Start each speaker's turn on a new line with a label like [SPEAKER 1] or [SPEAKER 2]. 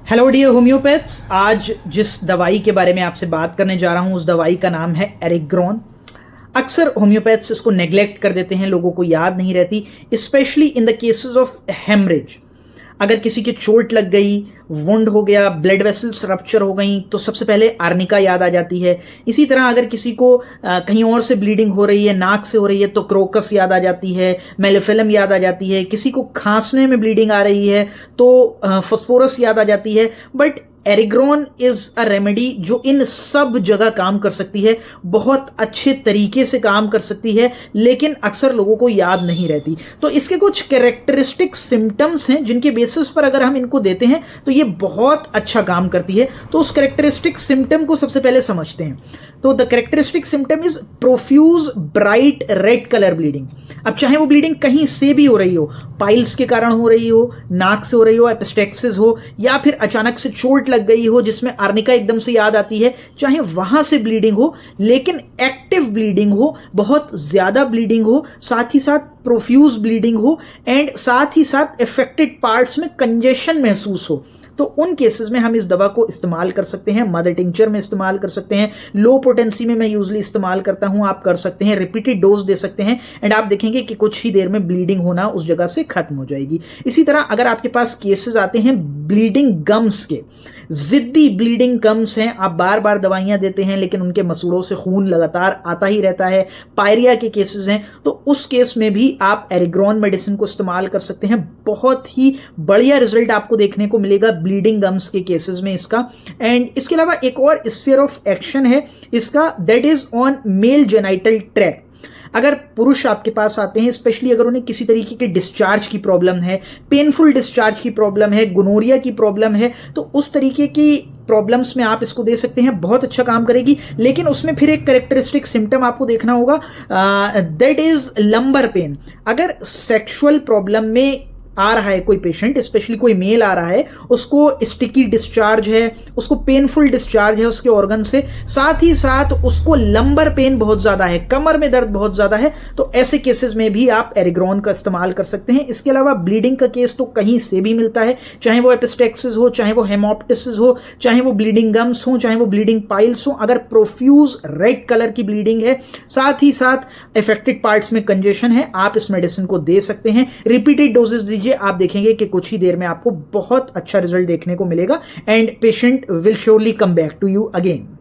[SPEAKER 1] Hello dear homeopaths. आज जिस दवाई के बारे में आपसे बात करने जा रहा हूँ उस दवाई का नाम है एरिग्रॉन। अक्सर होम्योपैथ्स इसको नेग्लेक्ट कर देते हैं, लोगों को याद नहीं रहती, specially in the cases of haemorrhage. अगर किसी के चोट लग गई, वुंड हो गया, ब्लड वेसल्स रप्चर हो गई तो सबसे पहले आर्निका याद आ जाती है। इसी तरह अगर किसी को कहीं और से ब्लीडिंग हो रही है, नाक से हो रही है तो क्रोकस याद आ जाती है, मेलेफिलम याद आ जाती है। किसी को खांसने में ब्लीडिंग आ रही है तो फॉस्फोरस याद आ जाती है। बट एरिग्रॉन इज अ रेमेडी जो इन सब जगह काम कर सकती है, बहुत अच्छे तरीके से काम कर सकती है, लेकिन अक्सर लोगों को याद नहीं रहती। तो इसके कुछ कैरेक्टरिस्टिक सिम्टम्स हैं जिनके बेसिस पर अगर हम इनको देते हैं तो ये बहुत अच्छा काम करती है। तो उस कैरेक्टरिस्टिक सिम्टम को सबसे पहले समझते हैं। तो the characteristic symptom is profuse bright red colour bleeding. अब चाहे वो ब्लीडिंग कहीं से भी हो रही हो, पाइल्स के कारण हो रही हो, नाक से हो रही हो, एपिस्टेक्सिस हो, या फिर अचानक से चोट लग गई हो जिसमें आर्निका एकदम से याद आती है, चाहे वहां से ब्लीडिंग हो, लेकिन एक्टिव ब्लीडिंग हो, बहुत ज्यादा ब्लीडिंग हो, साथ ही साथ प्रोफ्यूज ब्लीडिंग हो, एंड साथ ही साथ अफेक्टेड पार्ट्स में कंजेशन महसूस हो, तो उन केसेस में हम इस दवा को इस्तेमाल कर सकते हैं। मदर टिंचर में इस्तेमाल कर सकते हैं, लो पोटेंसी में मैं यूजली इस्तेमाल करता हूं, आप कर सकते हैं, रिपीटेड डोज दे सकते हैं, एंड आप देखेंगे कि कुछ ही देर में ब्लीडिंग होना उस जगह से खत्म हो जाएगी। इसी तरह अगर आपके पास केसेस आते हैं ब्लीडिंग गम्स के, जिद्दी ब्लीडिंग गम्स हैं, आप बार बार दवाइयां देते हैं लेकिन उनके मसूड़ों से खून लगातार आता ही रहता है, पायरिया के केसेस हैं, तो उस केस में भी आप एरिग्रॉन मेडिसिन को इस्तेमाल कर सकते हैं। बहुत ही बढ़िया रिजल्ट आपको देखने को मिलेगा ब्लीडिंग गम्स के केसेस में इसका। एंड इसके अलावा एक और स्फीयर ऑफ एक्शन है इसका, that is on mail genital tract. अगर पुरुष आपके पास आते हैं, स्पेशली अगर उन्हें किसी तरीके के डिस्चार्ज की प्रॉब्लम है, पेनफुल डिस्चार्ज की प्रॉब्लम है, गोनोरिया की प्रॉब्लम है, तो उस तरीके की प्रॉब्लम्स में आप इसको दे सकते हैं, बहुत अच्छा काम करेगी। लेकिन उसमें फिर एक कैरेक्टरिस्टिक सिम्टम आपको देखना होगा, दैट इज लंबर पेन। अगर सेक्सुअल प्रॉब्लम में आ रहा है कोई पेशेंट, स्पेशली कोई मेल आ रहा है, उसको स्टिकी डिस्चार्ज है, उसको पेनफुल डिस्चार्ज है उसके ऑर्गन से, साथ ही साथ उसको लंबर पेन बहुत ज्यादा है, कमर में दर्द बहुत ज्यादा है, तो ऐसे केसेस में भी आप एरिग्रॉन का इस्तेमाल कर सकते हैं। इसके अलावा ब्लीडिंग का केस तो कहीं से भी मिलता है, चाहे वो एपिस्टेक्सिस हो, चाहे वो हेमोप्टिसिस हो, चाहे वो ब्लीडिंग गम्स हो, चाहे वो ब्लीडिंग पाइल्स हो, अगर प्रोफ्यूज रेड कलर की ब्लीडिंग है, साथ ही साथ अफेक्टेड पार्ट्स में कंजेशन है, आप इस मेडिसिन को दे सकते हैं। रिपीटेड डोजेस आप देखेंगे कि कुछ ही देर में आपको बहुत अच्छा रिजल्ट देखने को मिलेगा, and patient will surely come back to you again.